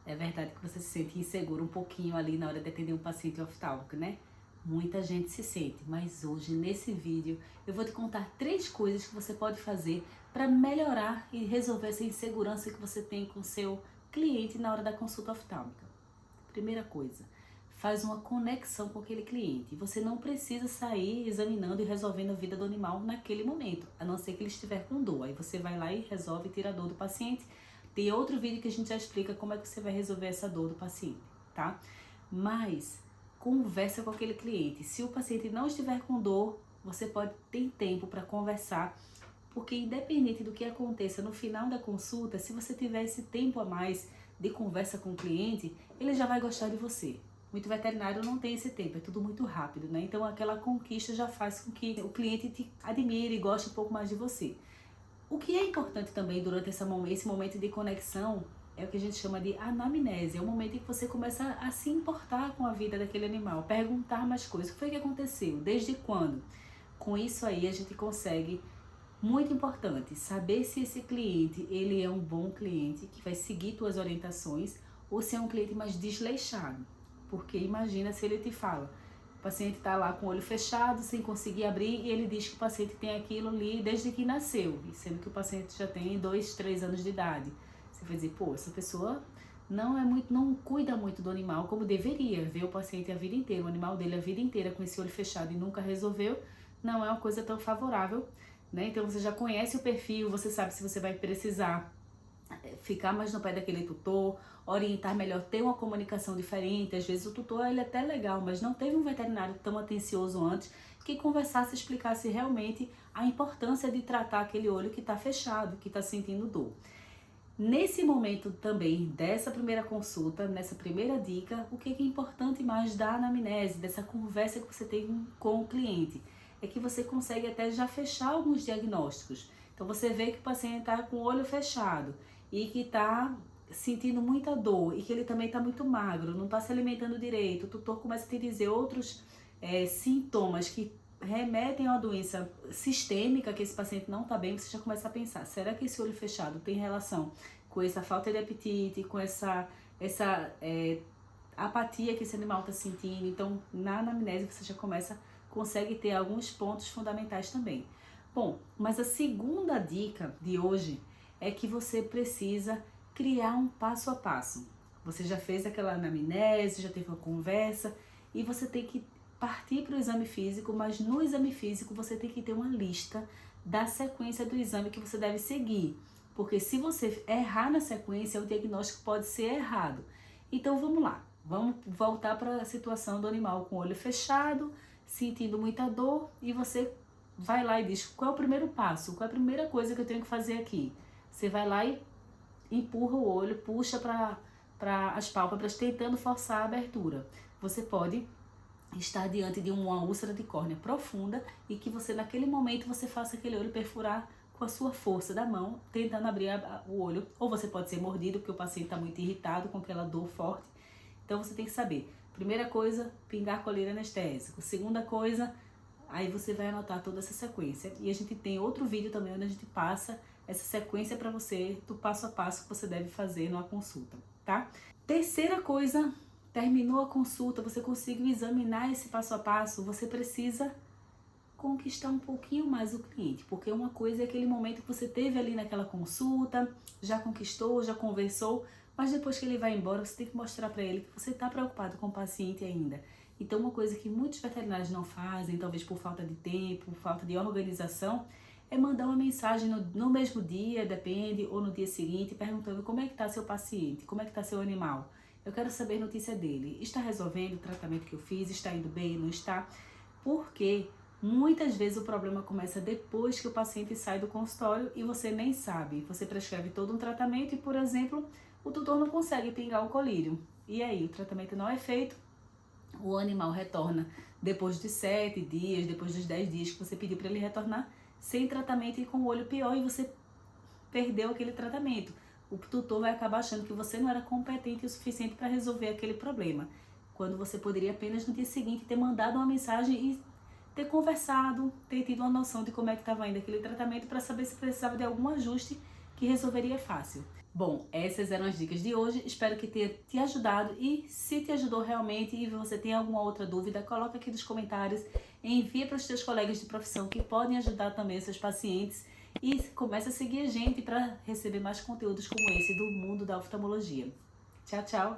É verdade que você se sente inseguro um pouquinho ali na hora de atender um paciente oftálmico, né? Muita gente se sente, mas hoje nesse vídeo eu vou te contar 3 coisas que você pode fazer para melhorar e resolver essa insegurança que você tem com o seu cliente na hora da consulta oftálmica. Primeira coisa, faz uma conexão com aquele cliente. Você não precisa sair examinando e resolvendo a vida do animal naquele momento, a não ser que ele estiver com dor. Aí você vai lá e resolve e tira a dor do paciente. Tem outro vídeo que a gente já explica como é que você vai resolver essa dor do paciente, tá? Mas conversa com aquele cliente. Se o paciente não estiver com dor, você pode ter tempo para conversar, porque independente do que aconteça no final da consulta, se você tiver esse tempo a mais de conversa com o cliente, ele já vai gostar de você. Muito veterinário não tem esse tempo, é tudo muito rápido, né? Então aquela conquista já faz com que o cliente te admire e goste um pouco mais de você. O que é importante também durante esse momento de conexão é o que a gente chama de anamnese. É o momento em que você começa a se importar com a vida daquele animal, perguntar mais coisas. O que foi que aconteceu? Desde quando? Com isso aí a gente consegue, muito importante, saber se esse cliente ele é um bom cliente, que vai seguir tuas orientações, ou se é um cliente mais desleixado. Porque imagina se ele te fala, o paciente está lá com o olho fechado, sem conseguir abrir, e ele diz que o paciente tem aquilo ali desde que nasceu, sendo que o paciente já tem 2, 3 anos de idade. Você vai dizer, pô, essa pessoa não cuida muito do animal como deveria, ver o paciente a vida inteira, o animal dele a vida inteira com esse olho fechado e nunca resolveu, não é uma coisa tão favorável, né? Então você já conhece o perfil, você sabe se você vai precisar ficar mais no pé daquele tutor, orientar melhor, ter uma comunicação diferente. Às vezes o tutor ele é até legal, mas não teve um veterinário tão atencioso antes que conversasse, explicasse realmente a importância de tratar aquele olho que está fechado, que está sentindo dor. Nesse momento também dessa primeira consulta, nessa primeira dica, o que é importante mais da anamnese, dessa conversa que você tem com o cliente, é que você consegue até já fechar alguns diagnósticos. Então você vê que o paciente está com o olho fechado e que está sentindo muita dor e que ele também está muito magro, não está se alimentando direito, o tutor começa a te dizer outros sintomas que remetem a uma doença sistêmica, que esse paciente não está bem, você já começa a pensar, será que esse olho fechado tem relação com essa falta de apetite, com essa apatia que esse animal está sentindo? Então, na anamnese você já consegue ter alguns pontos fundamentais também. Bom, mas a segunda dica de hoje é que você precisa criar um passo a passo. Você já fez aquela anamnese, já teve uma conversa e você tem que partir para o exame físico, mas no exame físico você tem que ter uma lista da sequência do exame que você deve seguir, porque se você errar na sequência, o diagnóstico pode ser errado. Então vamos lá, vamos voltar para a situação do animal com o olho fechado, sentindo muita dor, e você vai lá e diz, qual é o primeiro passo? Qual é a primeira coisa que eu tenho que fazer aqui? Você vai lá e empurra o olho, puxa para as pálpebras, tentando forçar a abertura. Você pode estar diante de uma úlcera de córnea profunda e que você, naquele momento, você faça aquele olho perfurar com a sua força da mão, tentando abrir o olho. Ou você pode ser mordido, porque o paciente está muito irritado com aquela dor forte. Então você tem que saber, primeira coisa, pingar colírio anestésico. Segunda coisa, aí você vai anotar toda essa sequência. E a gente tem outro vídeo também onde a gente passa essa sequência para você, do passo a passo que você deve fazer numa consulta, tá? Terceira coisa, terminou a consulta, você conseguiu examinar esse passo a passo, você precisa conquistar um pouquinho mais o cliente, porque uma coisa é aquele momento que você teve ali naquela consulta, já conquistou, já conversou, mas depois que ele vai embora, você tem que mostrar para ele que você está preocupado com o paciente ainda. Então uma coisa que muitos veterinários não fazem, talvez por falta de tempo, falta de organização, é mandar uma mensagem no mesmo dia, depende, ou no dia seguinte, perguntando como é que está seu paciente, como é que está seu animal. Eu quero saber notícia dele. Está resolvendo o tratamento que eu fiz? Está indo bem? Não está? Porque muitas vezes o problema começa depois que o paciente sai do consultório e você nem sabe. Você prescreve todo um tratamento e, por exemplo, o tutor não consegue pingar o colírio. E aí, o tratamento não é feito, o animal retorna depois de 7 dias, depois dos 10 dias que você pediu para ele retornar, sem tratamento e com o olho pior, e você perdeu aquele tratamento. O tutor vai acabar achando que você não era competente o suficiente para resolver aquele problema, quando você poderia apenas no dia seguinte ter mandado uma mensagem e ter conversado, ter tido uma noção de como é que estava indo aquele tratamento para saber se precisava de algum ajuste que resolveria fácil. Bom, essas eram as dicas de hoje, espero que tenha te ajudado e se te ajudou realmente e você tem alguma outra dúvida, coloca aqui nos comentários, envia para os teus colegas de profissão que podem ajudar também os seus pacientes e começa a seguir a gente para receber mais conteúdos como esse do mundo da oftalmologia. Tchau, tchau!